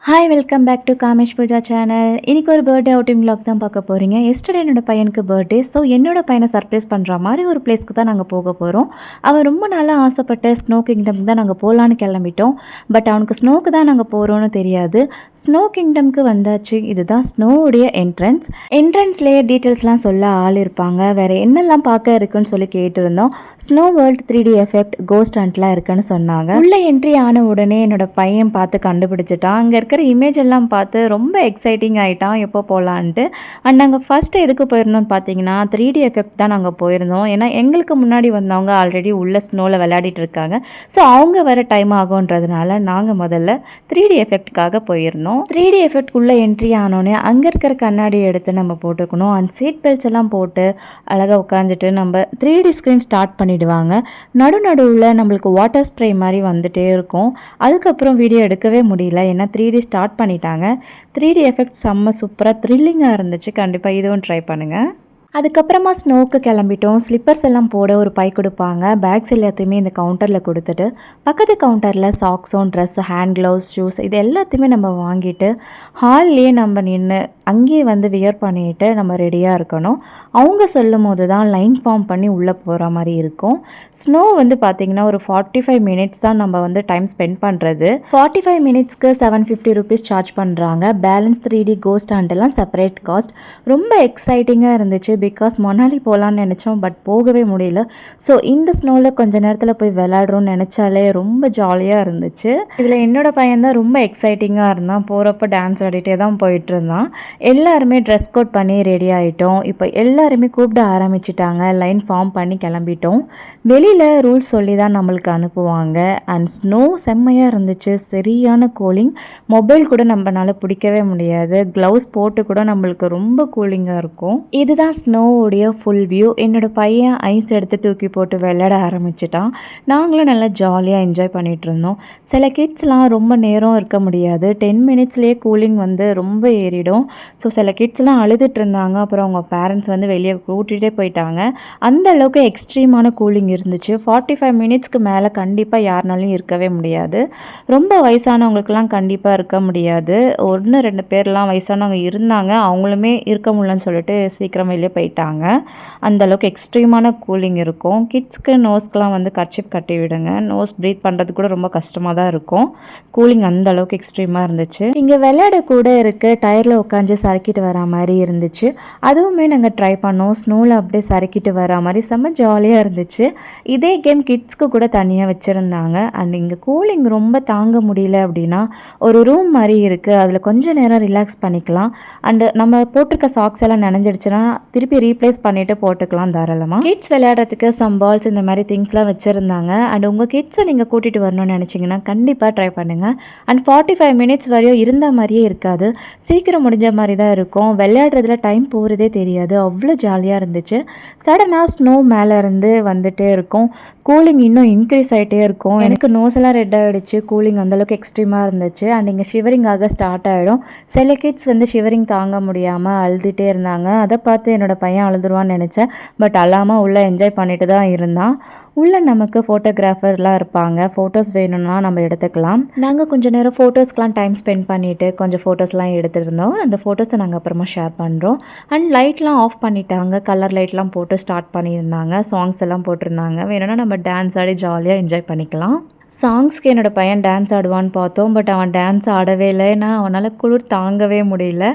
Hi welcome back to Kamesh Pooja channel. இன்றைக்கி ஒரு birthday outing vlog தான் பார்க்க போகிறீங்க. எஸ்டர்டே என்னோடய பையனுக்கு பர்த்டே. ஸோ என்னோடய பையனை சர்ப்ரைஸ் பண்ணுற மாதிரி ஒரு பிளேஸ்க்கு தான் நாங்கள் போக போகிறோம். அவன் ரொம்ப நாளாக ஆசைப்பட்ட ஸ்னோ கிங்டம்க்கு தான் நாங்கள் போகலான்னு கிளம்பிட்டோம். பட் அவனுக்கு ஸ்னோக்கு தான் நாங்கள் போகிறோன்னு தெரியாது. ஸ்னோ கிங்டம்க்கு வந்தாச்சு. இதுதான் ஸ்னோவுடைய என்ட்ரன்ஸ்லேயே டீட்டெயில்ஸ்லாம் சொல்ல ஆள் இருப்பாங்க. வேறு என்னெல்லாம் பார்க்க இருக்குன்னு சொல்லி கேட்டிருந்தோம். Snow world 3D effect ghost ஹண்ட்லாம் இருக்குன்னு சொன்னாங்க. உள்ளே என்ட்ரி ஆன உடனே என்னோட பையன் பார்த்து கண்டுபிடிச்சிட்டான். அங்கே இருக்கிற இமேஜ் எல்லாம் பார்த்து ரொம்ப எக்ஸைட்டிங் ஆகிட்டான் எப்போ போகலான்ட்டு. அண்ட் நாங்கள் ஃபஸ்ட்டு எதுக்கு போயிருந்தோம்னு பார்த்தீங்கன்னா 3D எஃபெக்ட் தான் நாங்கள் போயிருந்தோம். ஏன்னா எங்களுக்கு முன்னாடி வந்தவங்க ஆல்ரெடி உள்ள ஸ்னோவில் விளையாடிட்டு இருக்காங்க. ஸோ அவங்க வர டைம் ஆகுன்றதுனால நாங்கள் முதல்ல 3D எஃபெக்ட்டுக்காக போயிருந்தோம். 3D எஃபெக்ட் உள்ளே என்ட்ரி ஆனோடனே அங்கே இருக்கிற கண்ணாடி எடுத்து நம்ம போட்டுக்கணும். அண்ட் சீட் பெல்ட்ஸ் எல்லாம் போட்டு அழகாக உட்காந்துட்டு நம்ம 3D ஸ்க்ரீன் ஸ்டார்ட் பண்ணிவிடுவாங்க. நடுவில் நம்மளுக்கு வாட்டர் ஸ்ப்ரே மாதிரி வந்துகிட்டே இருக்கும். அதுக்கப்புறம் வீடியோ எடுக்கவே முடியல. ஏன்னா 3D ஸ்டார்ட் பண்ணிட்டாங்க. 3D எஃபெக்ட் செம்ம சூப்பராக த்ரில்லிங்காக இருந்துச்சு. கண்டிப்பாக இதுவும் ட்ரை பண்ணுங்கள். அதுக்கப்புறமா ஸ்னோவுக்கு கிளம்பிட்டோம். ஸ்லிப்பர்ஸ் எல்லாம் போட ஒரு பை கொடுப்பாங்க. பேக்ஸ் எல்லாத்தையுமே இந்த கவுண்டரில் கொடுத்துட்டு பக்கத்து கவுண்டரில் சாக்ஸும் ட்ரெஸ்ஸு ஹேண்ட் க்ளவுஸ் ஷூஸ் இது எல்லாத்தையுமே நம்ம வாங்கிட்டு ஹால்லேயே நம்ம நின்று அங்கேயே வந்து வியர் பண்ணிட்டு நம்ம ரெடியாக இருக்கணும். அவங்க சொல்லும் போது தான் லைன் ஃபார்ம் பண்ணி உள்ளே போகிற மாதிரி இருக்கும். ஸ்னோ வந்து பார்த்திங்கன்னா ஒரு 45 மினிட்ஸ் தான் நம்ம வந்து டைம் ஸ்பெண்ட் பண்ணுறது. 45 மினிட்ஸ்க்கு 750 ருபீஸ் சார்ஜ் பண்ணுறாங்க. பேலன்ஸ் 3D கோஸ்ட் ஹண்டெல்லாம் செப்பரேட் காஸ்ட். ரொம்ப எக்ஸைட்டிங்காக இருந்துச்சு. பிகாஸ் மணாலி போகலான்னு நினச்சோம், பட் போகவே முடியல. ஸோ இந்த ஸ்னோவில் கொஞ்சம் நேரத்தில் போய் விளையாடுறோன்னு நினச்சாலே ரொம்ப ஜாலியாக இருந்துச்சு. இதில் என்னோடய பையன் தான் ரொம்ப எக்ஸைட்டிங்காக இருந்தான். போகிறப்ப டான்ஸ் ஆடிட்டே தான் போயிட்டு இருந்தான். எல்லாருமே ட்ரெஸ் கோட் பண்ணி ரெடி ஆகிட்டோம். இப்போ எல்லாருமே கூப்பிட ஆரம்பிச்சிட்டாங்க. லைன் ஃபார்ம் பண்ணி கிளம்பிட்டோம். வெளியில் ரூல்ஸ் சொல்லி தான் நம்மளுக்கு அனுப்புவாங்க. அண்ட் ஸ்னோ செம்மையாக இருந்துச்சு. சரியான கூலிங். மொபைல் கூட நம்மளால பிடிக்கவே முடியாது. க்ளவுஸ் போட்டு கூட நம்மளுக்கு ரொம்ப கூலிங்காக இருக்கும். இதுதான் ஸ்னோவுடைய ஃபுல் வியூ. என்னோடய பையன் ஐஸ் எடுத்து தூக்கி போட்டு விளையாட ஆரம்பிச்சிட்டான். நாங்களும் நல்லா ஜாலியாக என்ஜாய் பண்ணிகிட்டு இருந்தோம். சில கிட்ஸ்லாம் ரொம்ப நேரம் இருக்க முடியாது. 10 மினிட்ஸ்லேயே கூலிங் வந்து ரொம்ப ஏறிடும். ஸோ சில கிட்ஸ்லாம் அழுதுட்டு இருந்தாங்க. அப்புறம் அவங்க பேரண்ட்ஸ் வந்து வெளியே கூட்டிகிட்டே போயிட்டாங்க. அந்த அளவுக்கு எக்ஸ்ட்ரீமான கூலிங் இருந்துச்சு. 45 மினிட்ஸ்க்கு மேலே கண்டிப்பாக யாருனாலையும் இருக்கவே முடியாது. ரொம்ப வயசானவங்களுக்கெல்லாம் கண்டிப்பாக இருக்க முடியாது. 1-2 பேர்லாம் வயசானவங்க இருந்தாங்க. அவங்களுமே இருக்க முடியலன்னு சொல்லிட்டு சீக்கிரம் வெளியே போயிட்டாங்க. அந்தளவுக்கு எக்ஸ்ட்ரீமான கூலிங் இருக்கும். கிட்ஸ்க்கு நோஸ்க்கெலாம் வந்து கர்ச்சீப் கட்டி விடுங்க. நோஸ் ப்ரீத் பண்ணுறது கூட ரொம்ப கஷ்டமாக தான் இருக்கும். கூலிங் அந்த அளவுக்கு எக்ஸ்ட்ரீமாக இருந்துச்சு. இங்கே விளையாட கூட இருக்குது. டயரில் உட்காந்து சறுக்கிட்டு வர மாதிரி இருந்துச்சு. அதுவுமே நாங்கள் ட்ரை பண்ணோம். ஸ்னோவில் அப்படியே சறுக்கிட்டு வர மாதிரி செம்ம ஜாலியாக இருந்துச்சு. இதே கேம் கிட்ஸ்க்கு கூட தனியாக வச்சுருந்தாங்க. அண்ட் இங்கே கூலிங் ரொம்ப தாங்க முடியல அப்படின்னா ஒரு ரூம் மாதிரி இருக்குது. அதில் கொஞ்சம் நேரம் ரிலாக்ஸ் பண்ணிக்கலாம். அண்டு நம்ம போட்டிருக்க சாக்ஸ் எல்லாம் நனைஞ்சிடுச்சுன்னா திருப்பி ரீப்ளேஸ் பண்ணிவிட்டு போட்டுக்கலாம் தாராளமாக. கிட்ஸ் விளையாடுறதுக்கு சம் பால்ஸ் இந்த மாதிரி திங்ஸ்லாம் வச்சுருந்தாங்க. அண்ட் உங்கள் கிட்ஸை நீங்கள் கூட்டிகிட்டு வரணும்னு நினச்சிங்கன்னா கண்டிப்பாக ட்ரை பண்ணுங்கள். அண்ட் 45 மினிட்ஸ் வரையும் இருந்த மாதிரியே இருக்காது. சீக்கிரம் முடிஞ்ச மாதிரி தான் இருக்கும். விளையாடுறதுல டைம் போகிறதே தெரியாது. அவ்வளோ ஜாலியாக இருந்துச்சு. சடனாக ஸ்னோ மேலே இருந்து வந்துகிட்டே இருக்கும். கூலிங் இன்னும் இன்க்ரீஸ் ஆகிட்டே இருக்கும். எனக்கு நோஸ் எல்லாம் ரெட் ஆகிடுச்சு. கூலிங் அந்தளவுக்கு எக்ஸ்ட்ரீமாக இருந்துச்சு. அண்ட் இங்கே ஷிவரிங் ஆக ஸ்டார்ட் ஆகிடும். சில கிட்ஸ் வந்து ஷிவரிங் தாங்க முடியாமல் அழுதுகிட்டே இருந்தாங்க. அதை பார்த்து என்னோடய பையன் அழுதுருவான்னு நினச்சேன். பட் அல்லாமல் உள்ளே என்ஜாய் பண்ணிட்டு தான் இருந்தான். உள்ளே நமக்கு ஃபோட்டோகிராஃபர்லாம் இருப்பாங்க. ஃபோட்டோஸ் வேணும்னா நம்ம எடுத்துக்கலாம். நாங்கள் கொஞ்சம் நேரம் ஃபோட்டோஸ்க்கெலாம் டைம் ஸ்பெண்ட் பண்ணிவிட்டு கொஞ்சம் ஃபோட்டோஸ்லாம் எடுத்துருந்தோம். அந்த ஃபோட்டோஸை நாங்கள் அப்புறமா ஷேர் பண்ணுறோம். அண்ட் லைட்லாம் ஆஃப் பண்ணிட்டாங்க. கலர் லைட்லாம் போட்டு ஸ்டார்ட் பண்ணியிருந்தாங்க. சாங்ஸ் எல்லாம் போட்டிருந்தாங்க. வேணும்னா நம்ம டான்ஸ் ஆடி ஜாலியாக என்ஜாய் பண்ணிக்கலாம். சாங்ஸ்க்கு என்னோடய பையன் டான்ஸ் ஆடுவான்னு பார்த்தோம். பட் அவன் டான்ஸ் ஆடவே இல்லை. ஏன்னா அவனால் குளிர் தாங்கவே முடியல.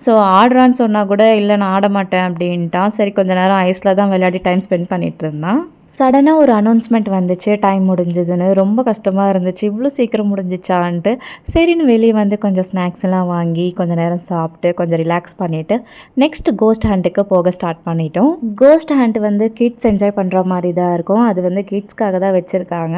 ஸோ ஆடுறான்னு சொன்னால் கூட இல்லை நான் ஆட மாட்டேன் அப்படின்ட்டான். சரி கொஞ்சம் நேரம் ஐஸில் தான் விளையாடி டைம் ஸ்பெண்ட் பண்ணிகிட்டு இருந்தான். சடனாக ஒரு அனௌன்ஸ்மெண்ட் வந்துச்சு டைம் முடிஞ்சதுன்னு. ரொம்ப கஷ்டமாக இருந்துச்சு. இவ்வளோ சீக்கிரம் முடிஞ்சிச்சான்ட்டு சரின்னு வெளியே வந்து கொஞ்சம் ஸ்நாக்ஸ் எல்லாம் வாங்கி கொஞ்சம் நேரம் சாப்பிட்டு கொஞ்சம் ரிலாக்ஸ் பண்ணிவிட்டு நெக்ஸ்ட் கோஸ்ட் ஹண்ட்டுக்கு போக ஸ்டார்ட் பண்ணிட்டோம். கோஸ்ட் ஹண்ட் வந்து கிட்ஸ் என்ஜாய் பண்ணுற மாதிரி தான் இருக்கும். அது வந்து கிட்ஸ்க்காக தான் வச்சுருக்காங்க.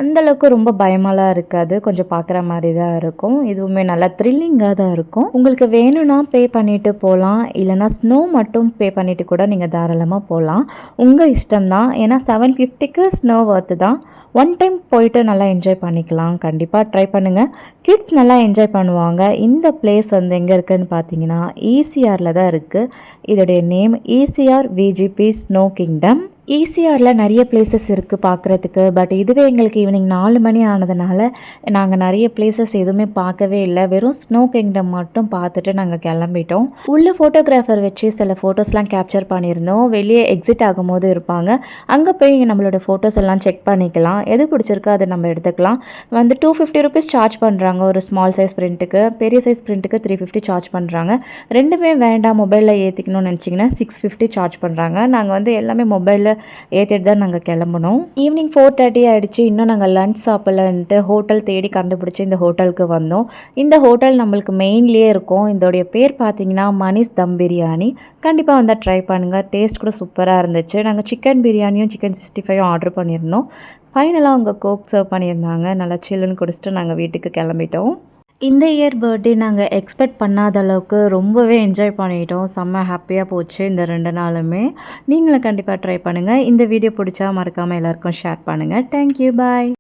அந்தளவுக்கு ரொம்ப பயமாலாம் இருக்காது. கொஞ்சம் பார்க்குற மாதிரி தான் இருக்கும். இதுவுமே நல்லா த்ரில்லிங்காக தான் இருக்கும். உங்களுக்கு வேணும்னா பே பண்ணிவிட்டு போகலாம். இல்லைனா ஸ்னோ மட்டும் பே பண்ணிவிட்டு கூட நீங்கள் தாராளமாக போகலாம். உங்கள் இஷ்டம் தான். ஏன்னா 750க்கு ஸ்னோ வர்த்து தான். ஒன் டைம் போயிட்டு நல்லா என்ஜாய் பண்ணிக்கலாம். கண்டிப்பாக ட்ரை பண்ணுங்கள். கிட்ஸ் நல்லா என்ஜாய் பண்ணுவாங்க. இந்த பிளேஸ் வந்து எங்கே இருக்குதுன்னு பார்த்தீங்கன்னா ECRல தான் இருக்குது. இதோடைய name ECR VGP snow kingdom. ஈசிஆரில் நிறைய பிளேசஸ் இருக்குது பார்க்குறதுக்கு. பட் இதுவே எங்களுக்கு ஈவினிங் 4 மணி ஆனதுனால நாங்கள் நிறைய பிளேசஸ் எதுவுமே பார்க்கவே இல்லை. வெறும் ஸ்னோ கிங்டம் மட்டும் பார்த்துட்டு நாங்கள் கிளம்பிட்டோம். உள்ள ஃபோட்டோகிராஃபர் வச்சு சில ஃபோட்டோஸ்லாம் கேப்சர் பண்ணியிருந்தோம். வெளியே எக்ஸிட் ஆகும்போது இருப்பாங்க. அங்கே போய் நம்மளோட ஃபோட்டோஸ் எல்லாம் செக் பண்ணிக்கலாம். எது பிடிச்சிருக்கோ அதை நம்ம எடுத்துக்கலாம். வந்து 250 ருபீஸ் சார்ஜ் பண்ணுறாங்க ஒரு ஸ்மால் சைஸ் பிரிண்ட்டுக்கு. பெரிய சைஸ் பிரிண்ட்டுக்கு 350 சார்ஜ் பண்ணுறாங்க. ரெண்டுமே வேண்டாம் மொபைலில் ஏற்றிக்கணும்னு நினச்சிங்கன்னா 650 சார்ஜ் பண்ணுறாங்க. நாங்கள் வந்து எல்லாமே மொபைலில் ஏற்றிட்டு தான் நாங்கள் கிளம்புனோம். ஈவினிங் 4:30 ஆகிடுச்சு. இன்னும் நாங்கள் லன்ச் சாப்பிடலன்ட்டு ஹோட்டல் தேடி கண்டுபிடிச்சி இந்த ஹோட்டலுக்கு வந்தோம். இந்த ஹோட்டல் நம்மளுக்கு மெயின்லேயே இருக்கும். இதோடைய பேர் பார்த்தீங்கன்னா மணிஷ் தம் பிரியாணி. கண்டிப்பாக வந்தால் ட்ரை பண்ணுங்கள். டேஸ்ட் கூட சூப்பராக இருந்துச்சு. நாங்கள் சிக்கன் பிரியாணியும் சிக்கன் 65 ஆர்டர் பண்ணியிருந்தோம். ஃபைனலாக அவங்க கோக் சர்வ் பண்ணியிருந்தாங்க. நல்லா சில்லுன்னு குடிச்சிட்டு நாங்கள் வீட்டுக்கு கிளம்பிட்டோம். இந்த இயர் பர்த்டே நாங்கள் எக்ஸ்பெக்ட் பண்ணாத அளவுக்கு ரொம்பவே என்ஜாய் பண்ணிட்டோம். செம்ம ஹாப்பியாக போச்சு இந்த 2 நாளுமே. நீங்களும் கண்டிப்பாக ட்ரை பண்ணுங்கள். இந்த வீடியோ பிடிச்சா மறக்காமல் எல்லாருக்கும் ஷேர் பண்ணுங்கள். தேங்க்யூ, பாய்.